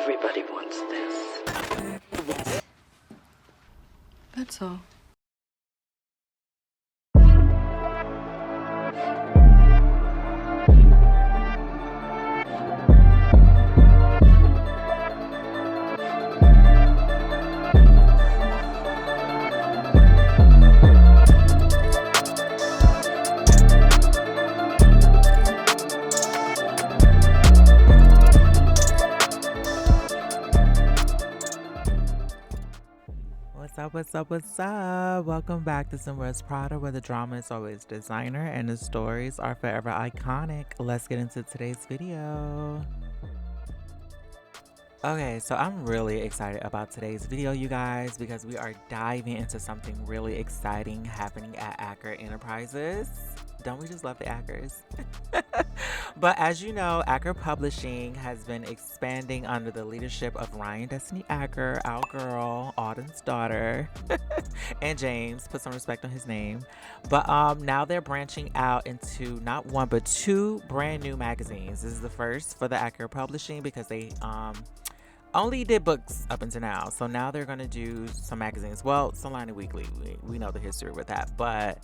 Everybody wants this. That's all. What's up? Welcome back to Somewhere's Prada, where the drama is always designer and the stories are forever iconic. Let's get into today's video. Okay, so I'm really excited about today's video, you guys, because we are diving into something really exciting happening at Acker Enterprises. Don't we just love the Ackers? But as you know, Acker Publishing has been expanding under the leadership of Ryan Destiny Acker, our girl, Auden's daughter, and James, put some respect on his name. But now they're branching out into not one, but two brand new magazines. This is the first for the Acker Publishing because they only did books up until now. So now they're going to do some magazines. Well, Solana Weekly, we know the history with that, but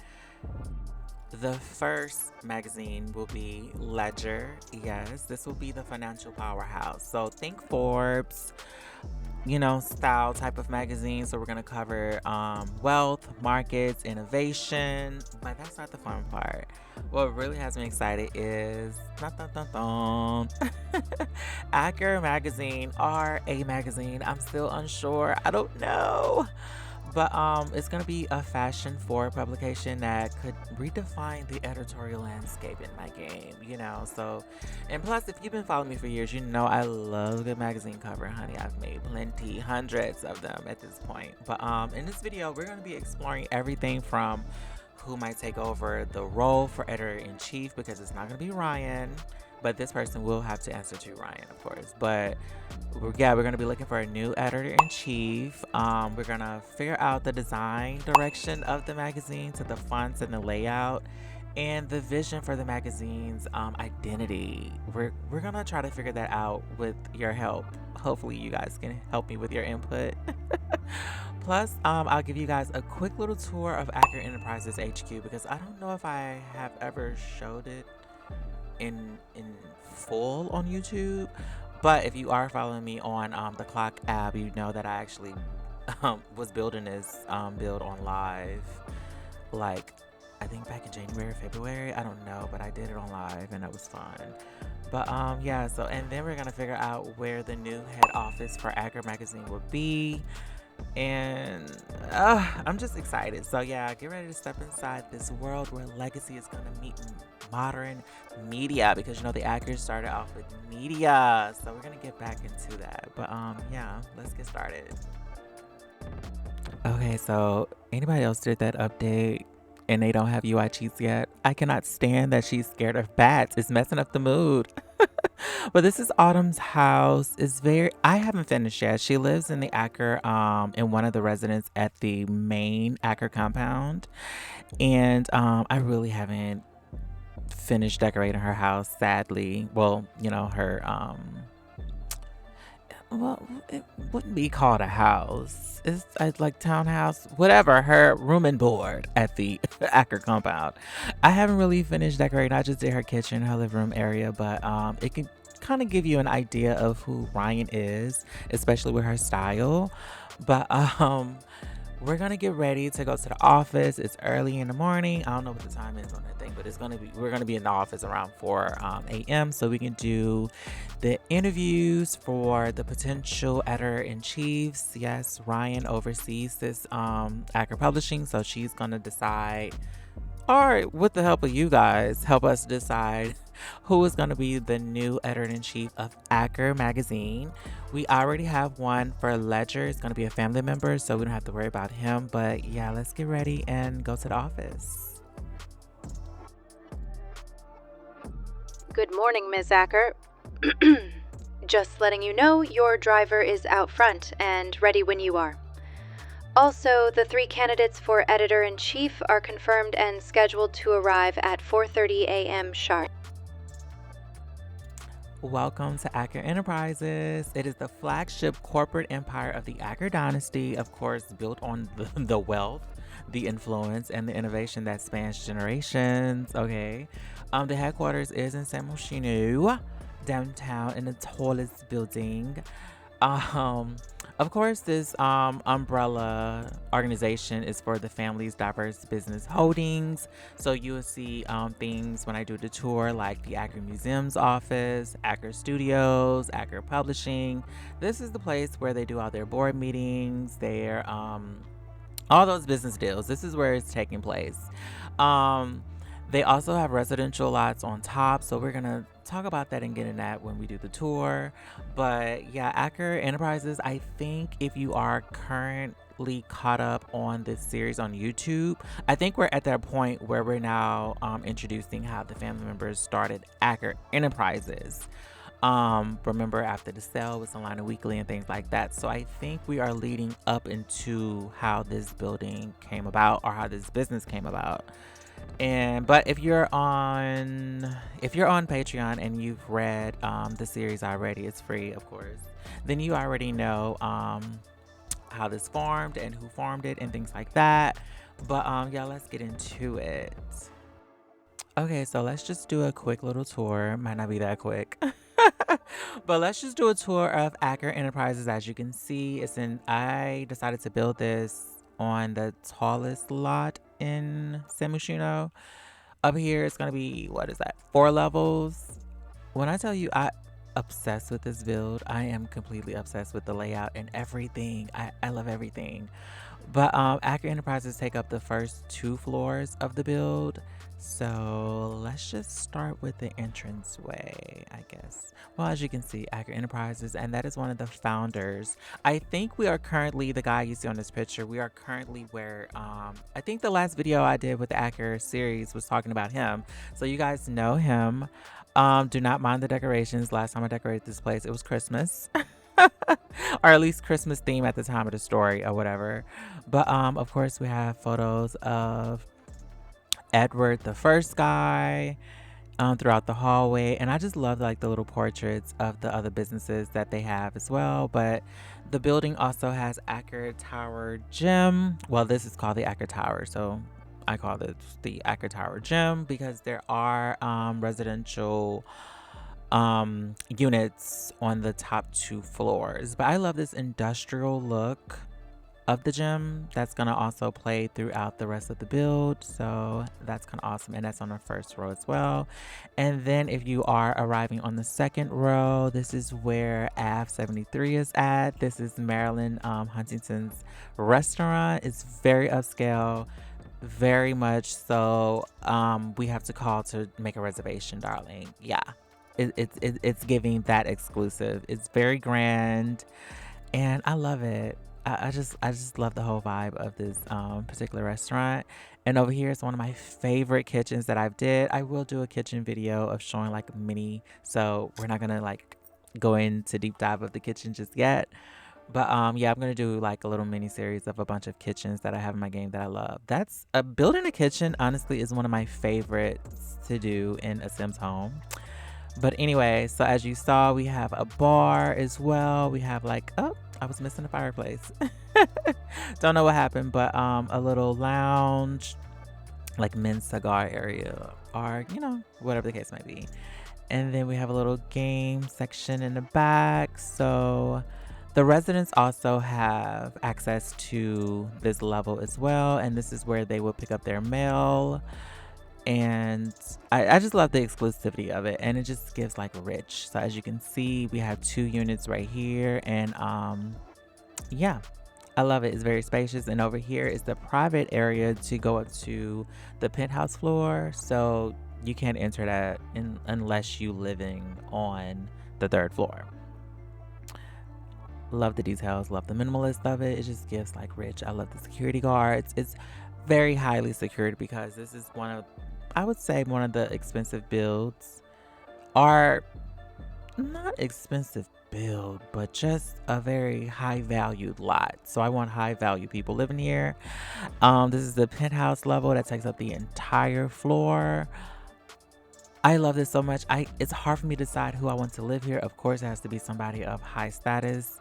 the first magazine will be Ledger. Yes, this will be the financial powerhouse. So think Forbes, you know, style type of magazine. So we're going to cover wealth, markets, innovation. But that's not the fun part. What really has me excited is Acker Magazine or a magazine. I'm still unsure. I don't know. But it's going to be a fashion forward publication that could redefine the editorial landscape in my game, you know. So, and plus, if you've been following me for years, you know I love a good magazine cover, honey. I've made plenty, hundreds of them at this point. But in this video, we're going to be exploring everything from who might take over the role for Editor-in-Chief, because it's not going to be Ryan. But this person will have to answer to Ryan, of course. But we're going to be looking for a new editor-in-chief. We're going to figure out the design direction of the magazine, to the fonts and the layout, and the vision for the magazine's identity. We're going to try to figure that out with your help. Hopefully you guys can help me with your input. Plus, I'll give you guys a quick little tour of Acker Enterprises HQ, because I don't know if I have ever showed it in full on YouTube. But if you are following me on the Clock app, you know that I actually was building this build on live, like I think back in January, February, I don't know, but I did it on live and it was fun. But yeah, so and then we're gonna figure out where the new head office for Acker Magazine will be. And I'm just excited. So yeah, get ready to step inside this world where legacy is going to meet modern media, because you know the Ackers started off with media. So we're going to get back into that. But yeah, let's get started. Okay, so anybody else did that update and they don't have UI cheats yet? I cannot stand that she's scared of bats. It's messing up the mood. But this is Autumn's house. I haven't finished yet. She lives in the Acker, in one of the residents at the main Acker compound. And I really haven't finished decorating her house, sadly. Well, you know, her, well, it wouldn't be called a house. It's like townhouse, whatever, her room and board at the Acker compound. I haven't really finished decorating. I just did her kitchen, her living room area, but it can kind of give you an idea of who Ryan is, especially with her style. But we're gonna get ready to go to the office. It's early in the morning. I don't know what the time is on that thing, but we're gonna be in the office around 4 a.m. so we can do the interviews for the potential editor-in-chiefs. Yes, Ryan oversees this Acker Publishing, so she's gonna decide, or with the help of you guys, help us decide who is going to be the new editor-in-chief of Acker Magazine. We already have one for Ledger. It's going to be a family member, so we don't have to worry about him. But yeah, let's get ready and go to the office. Good morning, Ms. Acker. Just letting you know, your driver is out front and ready when you are. Also, the 3 candidates for editor-in-chief are confirmed and scheduled to arrive at 4:30 a.m. sharp. Welcome to Acker Enterprises. It is the flagship corporate empire of the Acker dynasty, of course, built on the wealth, the influence, and the innovation that spans generations. Okay. The headquarters is in San Moschino, downtown, in the tallest building. Um, of course, this umbrella organization is for the family's diverse business holdings. So you will see things when I do the tour, like the Acker Museum's office, Acker Studios, Acker Publishing. This is the place where they do all their board meetings, their all those business deals. This is where it's taking place. They also have residential lots on top, so we're gonna talk about that and get in that when we do the tour. But yeah, Acker Enterprises, I think if you are currently caught up on this series on YouTube, I think we're at that point where we're now introducing how the family members started Acker Enterprises. Remember, after the sale with Online Weekly and things like that. So I think we are leading up into how this building came about, or how this business came about. But if you're on Patreon and you've read the series already, it's free, of course, then you already know how this formed and who formed it and things like that. But yeah, let's get into it. Okay, so let's just do a quick little tour. Might not be that quick. But let's just do a tour of Acker Enterprises. As you can see, I decided to build this on the tallest lot in San Moschino. Up here it's gonna be, what is that, 4 levels. When I tell you I obsessed with this build, I am completely obsessed with the layout and everything. I love everything. But Acker Enterprises take up the first 2 floors of the build. So let's just start with the entranceway, I guess. Well, as you can see, Acker Enterprises, and that is one of the founders. I think we are currently, the guy you see on this picture, we are currently where, I think the last video I did with the Acker series was talking about him. So you guys know him. Do not mind the decorations. Last time I decorated this place, it was Christmas. Or at least Christmas theme at the time of the story or whatever. But of course we have photos of Edward the first guy throughout the hallway, and I just love like the little portraits of the other businesses that they have as well. But the building also has Acker Tower Gym. Well, this is called the Acker Tower, so I call it the Acker Tower Gym because there are residential units on the top 2 floors. But I love this industrial look of the gym that's gonna also play throughout the rest of the build, so that's kind of awesome. And that's on the first row as well. And then if you are arriving on the second row, this is where Ave 73 is at. This is Marilyn Huntington's restaurant. It's very upscale, very much so. We have to call to make a reservation, darling. Yeah, it's giving that exclusive. It's very grand and I love it. I just love the whole vibe of this particular restaurant. And over here is one of my favorite kitchens that I've did. I will do a kitchen video of showing like a mini, so we're not gonna like go into deep dive of the kitchen just yet. But yeah, I'm gonna do like a little mini series of a bunch of kitchens that I have in my game that I love. That's building a kitchen, honestly, is one of my favorites to do in a Sims home. But anyway, so as you saw, we have a bar as well. We have like, oh, I was missing a fireplace. Don't know what happened, but a little lounge, like men's cigar area, or you know, whatever the case might be. And then we have a little game section in the back. So the residents also have access to this level as well, and this is where they will pick up their mail. And I just love the exclusivity of it, and it just gives like rich. So as you can see, we have 2 units right here, and yeah, I love it. It's very spacious. And over here is the private area to go up to the penthouse floor, so you can't enter that unless you living on the 3rd floor. Love the details, love the minimalist of it. It just gives like rich. I love the security guards. It's very highly secured because this is I would say one of the expensive builds, or not expensive build, but just a very high valued lot. So I want high value people living here. This is the penthouse level that takes up the entire floor. I love this so much. It's hard for me to decide who I want to live here. Of course, it has to be somebody of high status.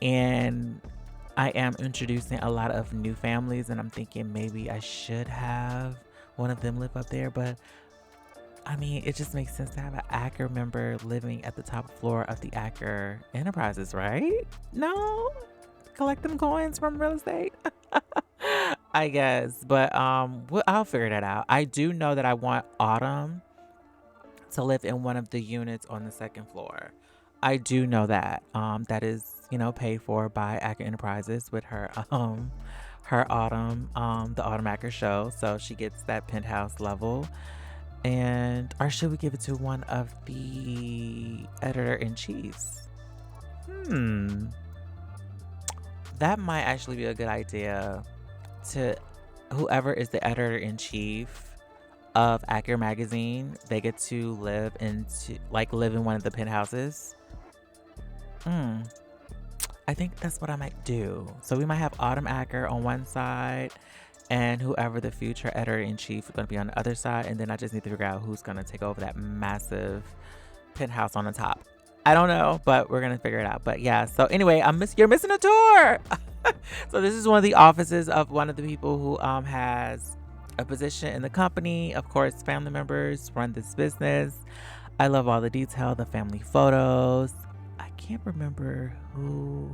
And I am introducing a lot of new families, and I'm thinking maybe I should have one of them live up there. But I mean, it just makes sense to have an Acker member living at the top floor of the Acker Enterprises, right? No? Collect them coins from real estate? I guess. But I'll figure that out. I do know that I want Autumn to live in one of the units on the second floor. I do know that. That is, paid for by Acker Enterprises with her Autumn, the Autumn Acker show. So she gets that penthouse level. Or should we give it to one of the editor-in-chiefs? That might actually be a good idea to whoever is the editor-in-chief of Acker Magazine. They get to live in one of the penthouses. I think that's what I might do. So we might have Autumn Acker on one side and whoever the future editor-in-chief is going to be on the other side. And then I just need to figure out who's going to take over that massive penthouse on the top. I don't know, but we're going to figure it out. But yeah, so anyway, you're missing a tour. So this is one of the offices of one of the people who has a position in the company. Of course, family members run this business. I love all the detail, the family photos. I can't remember who.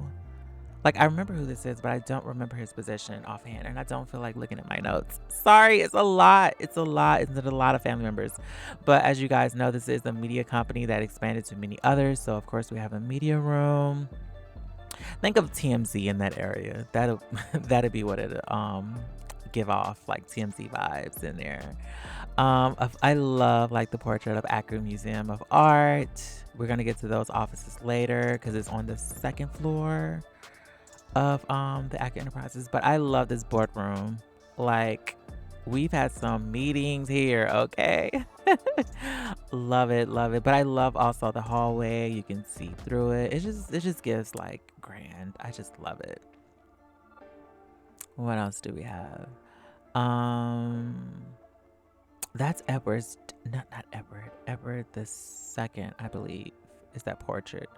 I remember who this is, but I don't remember his position offhand, and I don't feel like looking at my notes. Sorry, it's a lot. It's a lot of family members. But as you guys know, this is a media company that expanded to many others. So, of course, we have a media room. Think of TMZ in that area. That'd be what it give off, like TMZ vibes in there. I love the portrait of Acker Museum of Art. We're gonna get to those offices later because it's on the second floor of the Acker Enterprises. But I love this boardroom. We've had some meetings here, okay? Love it. But I love also the hallway. You can see through it. It just gives grand. I just love it. What else do we have? That's Edward's, not Edward. Edward the second, I believe, is that portrait.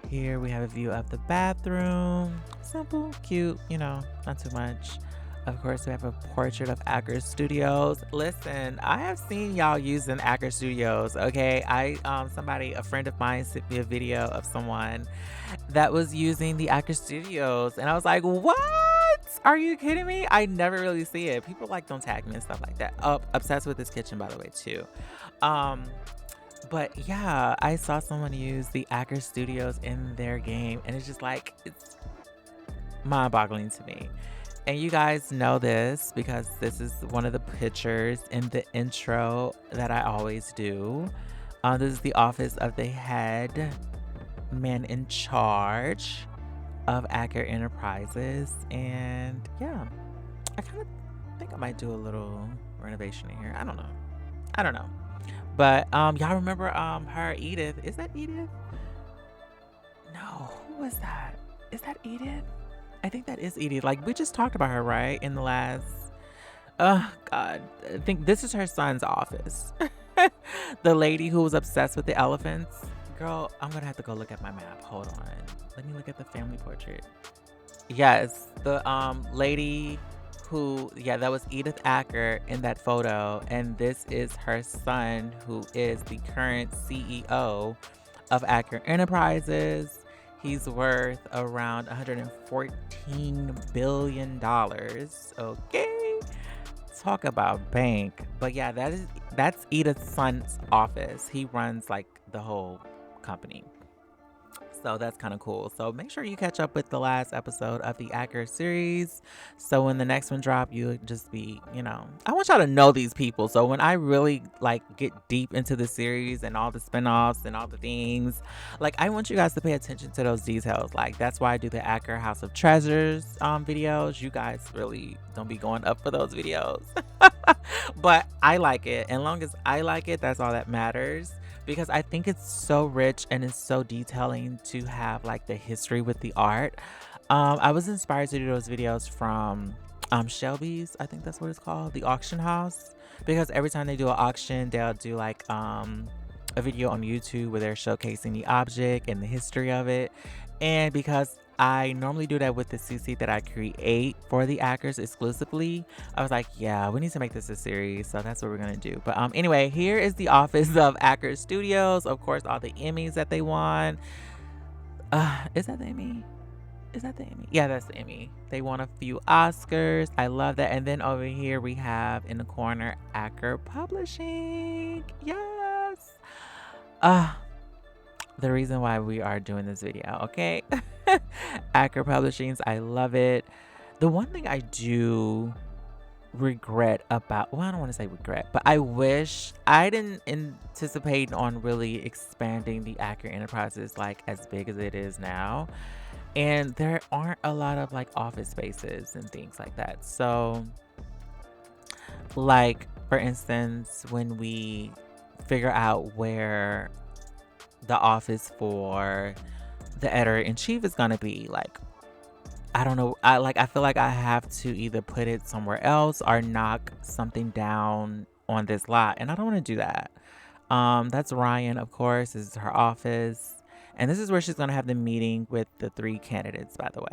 Here we have a view of the bathroom. Simple, cute, not too much. Of course, we have a portrait of Acker Studios. Listen, I have seen y'all using Acker Studios, okay? A friend of mine sent me a video of someone that was using the Acker Studios, and I was like, what? Are you kidding me? I never really see it. People don't tag me and stuff like that. Oh, obsessed with this kitchen, by the way, too. But yeah, I saw someone use the Acker Studios in their game, and it's just it's mind-boggling to me. And you guys know this because this is one of the pictures in the intro that I always do. This is the office of the head man in charge of Acker Enterprises. And yeah, I kind of think I might do a little renovation in here. I don't know. But y'all remember her, Edith. Is that Edith? No, who was that? Is that Edith? I think that is Edith. We just talked about her, right? In the last... Oh, God. I think this is her son's office. The lady who was obsessed with the elephants. Girl, I'm going to have to go look at my map. Hold on. Let me look at the family portrait. Yes, the lady who... Yeah, that was Edith Acker in that photo. And this is her son, who is the current CEO of Aker Enterprises. He's worth around $114 billion. Okay. Talk about bank. But yeah, that's Edith's son's office. He runs the whole company. So that's kind of cool. So make sure you catch up with the last episode of the Acker series. So when the next one drop, you just be, I want y'all to know these people. So when I really get deep into the series and all the spinoffs and all the things, I want you guys to pay attention to those details. That's why I do the Acker House of Treasures videos. You guys really don't be going up for those videos. But I like it. And long as I like it, that's all that matters. Because I think it's so rich and it's so detailing to have the history with the art. I was inspired to do those videos from Shelby's, I think that's what it's called, the auction house, because every time they do an auction, they'll do like a video on YouTube where they're showcasing the object and the history of it. And because I normally do that with the CC that I create for the Ackers exclusively, I was like, yeah, we need to make this a series. So that's what we're going to do. But anyway, here is the office of Acker Studios. Of course, all the Emmys that they won. Is that the Emmy? Is that the Emmy? Yeah, that's the Emmy. They won a few Oscars. I love that. And then over here we have in the corner Acker Publishing. Yes. The reason why we are doing this video, okay? Acker Publishings, I love it. The one thing I do regret about, well, I don't want to say regret, but I wish I didn't anticipate on really expanding the Acker Enterprises like as big as it is now. And there aren't a lot of like office spaces and things like that. So like, for instance, when we figure out where the office for the editor-in-chief is going to be, like, I don't know, I feel like I have to either put it somewhere else or knock something down on this lot, and I don't want to do that. That's Ryan, of course. This is her office, and this is where she's going to have the meeting with the 3 candidates, by the way.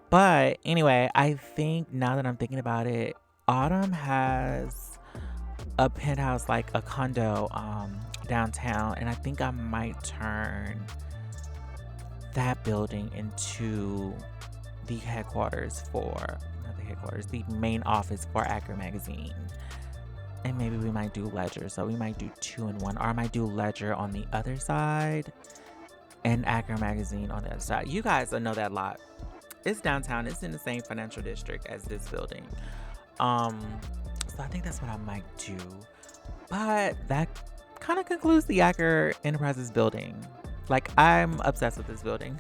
But anyway, I think now that I'm thinking about it, Autumn has a penthouse, like a condo downtown, and I think I might turn that building into the headquarters for, not the headquarters, the main office for Acker Magazine. And maybe we might do Ledger, so we might do 2 in 1, or I might do Ledger on the other side and Acker Magazine on the other side. You guys know that lot. It's downtown. It's in the same financial district as this building. So I think that's what I might do. But that kind of concludes the Acker Enterprises building. Like, I'm obsessed with this building.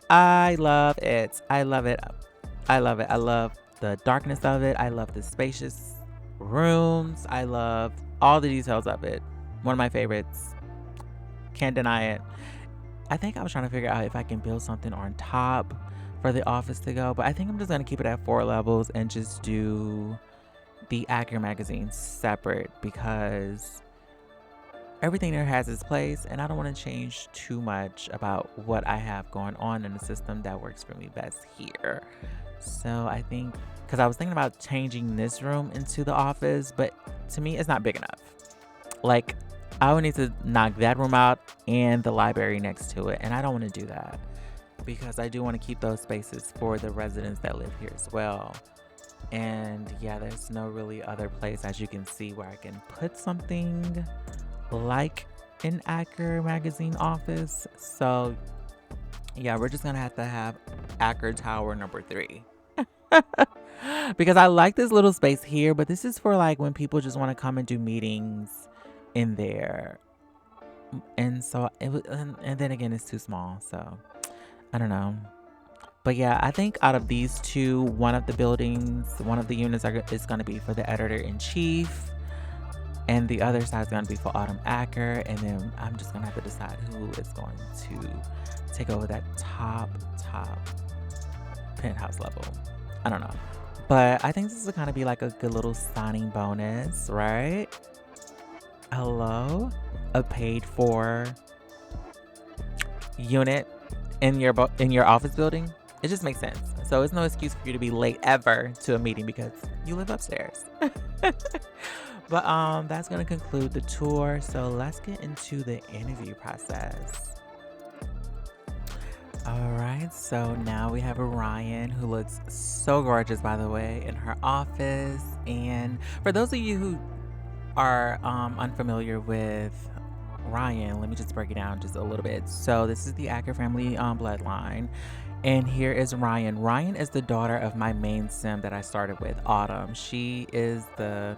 I love it. I love it. I love it. I love the darkness of it. I love the spacious rooms. I love all the details of it. One of my favorites. Can't deny it. I think I was trying to figure out if I can build something on top for the office to go, but I think I'm just going to keep it at 4 levels and just do the Acker Magazine separate, because everything there has its place, and I don't want to change too much about what I have going on in the system that works for me best here. So I think, because I was thinking about changing this room into the office, but to me it's not big enough. Like, I would need to knock that room out and the library next to it, and I don't want to do that because I do want to keep those spaces for the residents that live here as well. And yeah, there's no really other place, as you can see, where I can put something like an Acker Magazine office. So yeah, we're just gonna have to have Acker Tower number 3. Because I like this little space here, but this is for like when people just want to come and do meetings in there. And so it was, and then again, it's too small, so I don't know. But yeah, I think out of these 2, one of the buildings, one of the units is going to be for the editor-in-chief, and the other side is going to be for Autumn Acker. And then I'm just going to have to decide who is going to take over that top penthouse level. I don't know. But I think this is going to be like a good little signing bonus, right? Hello? A paid for unit in your office building. It just makes sense. So it's no excuse for you to be late ever to a meeting because you live upstairs. But that's going to conclude the tour. So let's get into the interview process. All right, so now we have Orion, who looks so gorgeous, by the way, in her office. And for those of you who are unfamiliar with Ryan, let me just break it down just a little bit. So this is the Acker family bloodline, and here is Ryan. Ryan is the daughter of my main sim that I started with, Autumn. She is the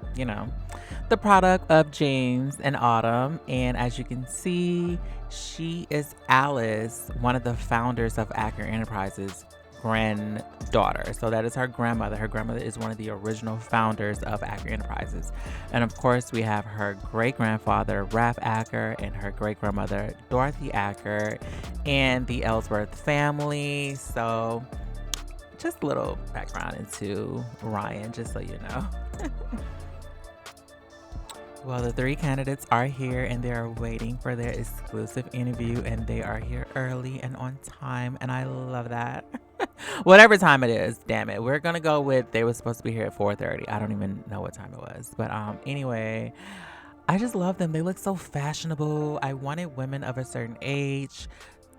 product of James and Autumn, and as you can see, she is Alice, one of the founders of Acker Enterprises, granddaughter. So that is her grandmother. Her grandmother is one of the original founders of Acker Enterprises. And of course, we have her great-grandfather, Raph Acker, and her great-grandmother, Dorothy Acker, and the Ellsworth family. So just a little background into Ryan, just so you know. Well, the 3 candidates are here and they are waiting for their exclusive interview, and they are here early and on time, and I love that. Whatever time it is, damn it. We're gonna go with they were supposed to be here at 4:30. I don't even know what time it was. But anyway, I just love them. They look so fashionable. I wanted women of a certain age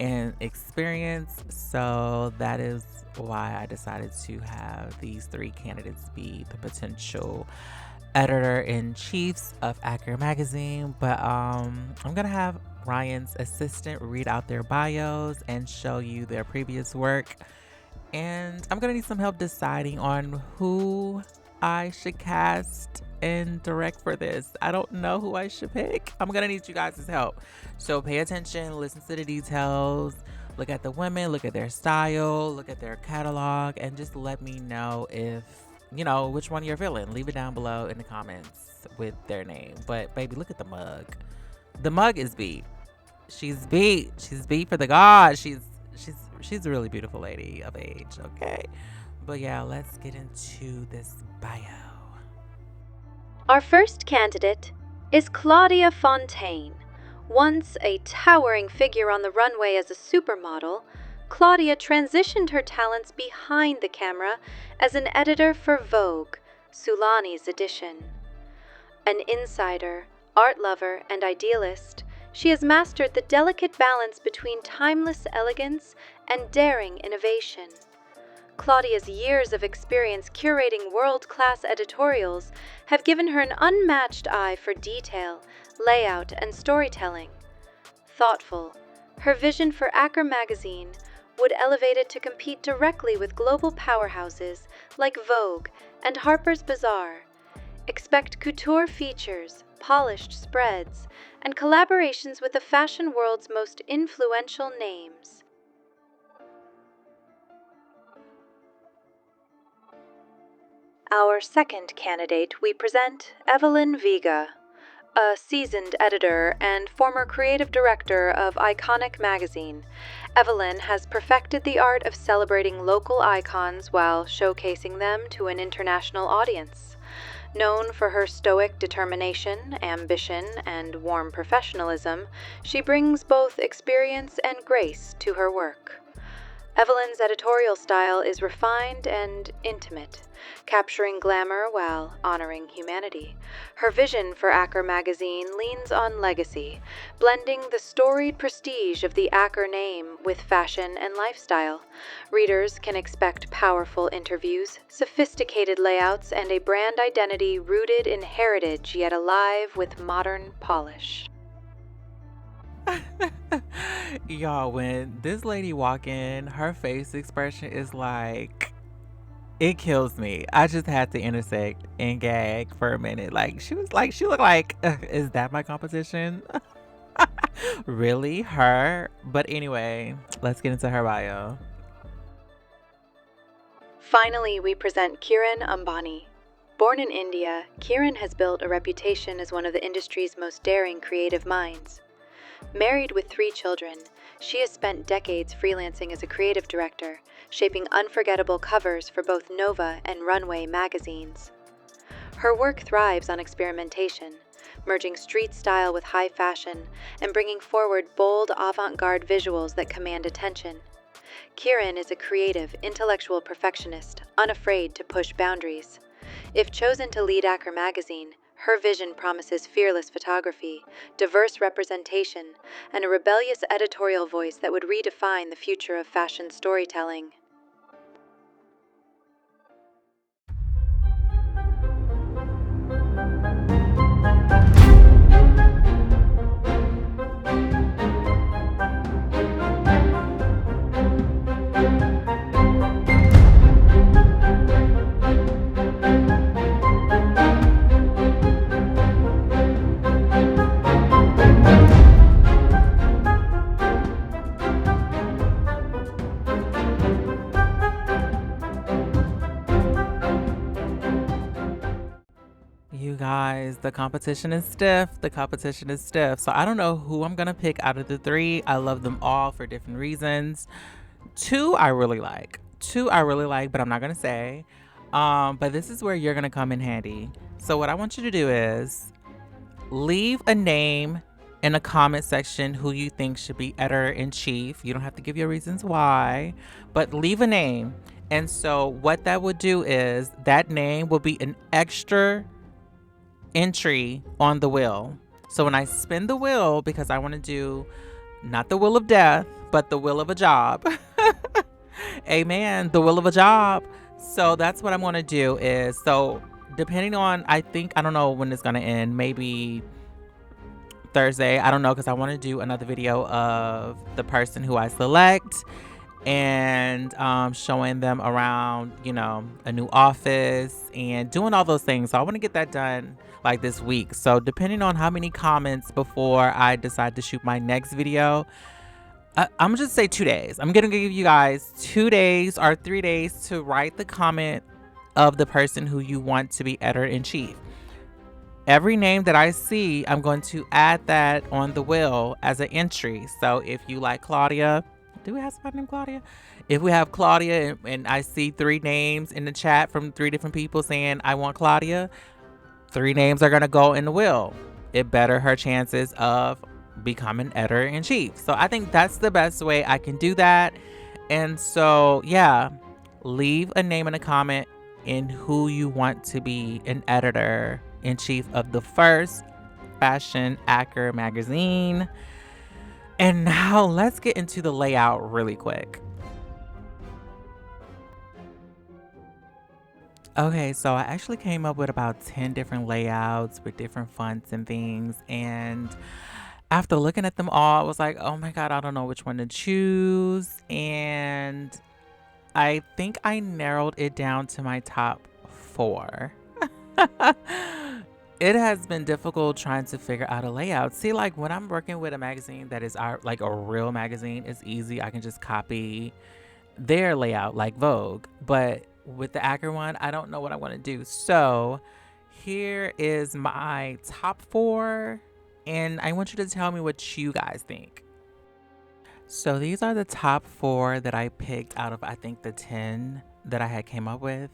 and experience, so that is why I decided to have these 3 candidates be the potential editor-in-chiefs of Acker Magazine. But I'm gonna have Ryan's assistant read out their bios and show you their previous work, and I'm gonna need some help deciding on who I should cast and direct for this. I don't know who I should pick. I'm gonna need you guys' help, so pay attention, listen to the details, look at the women, look at their style, look at their catalog, and just let me know if you know which one you're feeling. Leave it down below in the comments with their name. But baby, look at the mug. The mug is beat. She's beat. She's beat for the god. She's a really beautiful lady of age, okay? But yeah, let's get into this bio. Our first candidate is Claudia Fontaine. Once a towering figure on the runway as a supermodel, Claudia transitioned her talents behind the camera as an editor for Vogue, Sulani's edition. An insider, art lover, and idealist, she has mastered the delicate balance between timeless elegance and daring innovation. Claudia's years of experience curating world-class editorials have given her an unmatched eye for detail, layout, and storytelling. Thoughtful, her vision for Acker Magazine would elevate it to compete directly with global powerhouses like Vogue and Harper's Bazaar. Expect couture features, polished spreads, and collaborations with the fashion world's most influential names. Our second candidate, we present Evelyn Vega, a seasoned editor and former creative director of Iconic Magazine. Evelyn has perfected the art of celebrating local icons while showcasing them to an international audience. Known for her stoic determination, ambition, and warm professionalism, she brings both experience and grace to her work. Evelyn's editorial style is refined and intimate, capturing glamour while honoring humanity. Her vision for Acker Magazine leans on legacy, blending the storied prestige of the Acker name with fashion and lifestyle. Readers can expect powerful interviews, sophisticated layouts, and a brand identity rooted in heritage yet alive with modern polish. Y'all, when this lady walk in, her face expression is like, it kills me. I just had to intersect and gag for a minute. Like, she looked like, is that my competition? Really? Her? But anyway, let's get into her bio. Finally, we present Kiran Amani. Born in India, Kiran has built a reputation as one of the industry's most daring creative minds. Married with 3 children, she has spent decades freelancing as a creative director, shaping unforgettable covers for both Nova and Runway magazines. Her work thrives on experimentation, merging street style with high fashion and bringing forward bold avant-garde visuals that command attention. Kiran is a creative, intellectual perfectionist, unafraid to push boundaries. If chosen to lead Acker Magazine, her vision promises fearless photography, diverse representation, and a rebellious editorial voice that would redefine the future of fashion storytelling. You guys, the competition is stiff. The competition is stiff. So I don't know who I'm going to pick out of the 3. I love them all for different reasons. 2 I really like. two I really like, but I'm not going to say. But this is where you're going to come in handy. So what I want you to do is leave a name in the comment section who you think should be editor-in-chief. You don't have to give your reasons why, but leave a name. And so what that would do is that name will be an extra entry on the wheel. So when I spin the wheel, because I want to do not the wheel of death, but the wheel of a job. Amen. The wheel of a job. So that's what I'm going to do is, so depending on, I don't know when it's going to end, maybe Thursday. I don't know, because I want to do another video of the person who I select and showing them around, you know, a new office and doing all those things. So I want to get that done like this week. So depending on how many comments before I decide to shoot my next video, I'm gonna just say 2 days. I'm gonna give you guys 2 days or 3 days to write the comment of the person who you want to be editor-in-chief. Every name that I see, I'm going to add that on the wheel as an entry. So if you like Claudia, do we have somebody named Claudia? If we have Claudia and I see 3 names in the chat from 3 different people saying I want Claudia, 3 names are gonna go in the wheel. It better her chances of becoming editor-in-chief. So I think that's the best way I can do that. And so yeah, leave a name in a comment in who you want to be an editor-in-chief of the first fashion Acker magazine. And now let's get into the layout really quick. Okay, so I actually came up with about 10 different layouts with different fonts and things, and after looking at them all, I was like, oh my God, I don't know which one to choose. And I think I narrowed it down to my top 4. It has been difficult trying to figure out a layout. See, like when I'm working with a magazine that is like a real magazine, it's easy. I can just copy their layout like Vogue. But with the Acker one, I don't know what I want to do. So here is my top 4. And I want you to tell me what you guys think. So these are the top 4 that I picked out of, I think, the 10 that I had came up with.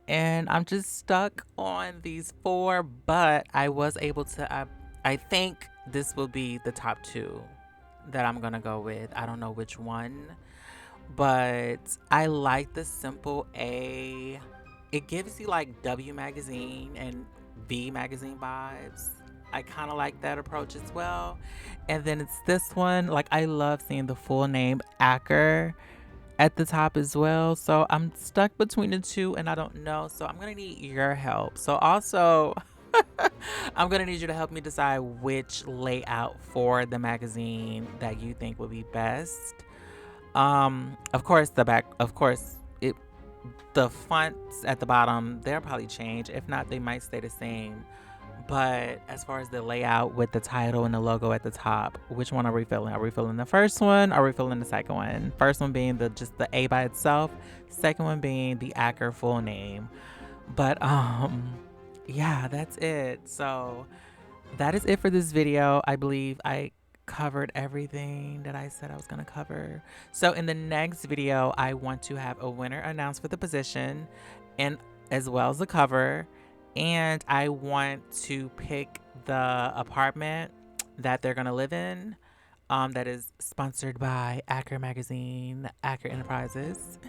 And I'm just stuck on these 4, but I was able to, I think this will be the top 2 that I'm going to go with. I don't know which one, but I like the simple A. It gives you like W magazine and V magazine vibes. I kind of like that approach as well. And then it's this one. Like, I love seeing the full name Acker at the top as well. So I'm stuck between the 2 and I don't know. So I'm going to need your help. So also, I'm going to need you to help me decide which layout for the magazine that you think would be best. Of course, the fonts at the bottom, they'll probably change. If not, they might stay the same. But as far as the layout with the title and the logo at the top, which one are we filling? Are we filling the first one? Or are we filling the second one? First one being just the A by itself. Second one being the Acker full name. But yeah, that's it. So that is it for this video. I believe I covered everything that I said I was going to cover. So in the next video, I want to have a winner announced for the position, and as well as the cover. And I want to pick the apartment that they're going to live in, that is sponsored by Acker Magazine, Aker Enterprises.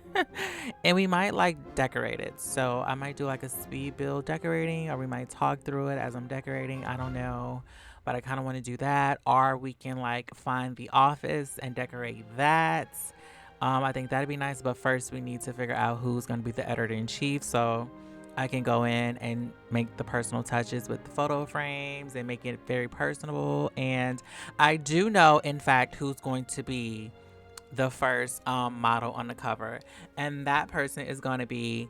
And we might like decorate it. So I might do like a speed build decorating, or we might talk through it as I'm decorating. I don't know. But I kind of want to do that. Or we can like find the office and decorate that. I think that'd be nice. But first we need to figure out who's going to be the editor-in-chief. So I can go in and make the personal touches with the photo frames and make it very personable. And I do know, in fact, who's going to be the first model on the cover. And that person is going to be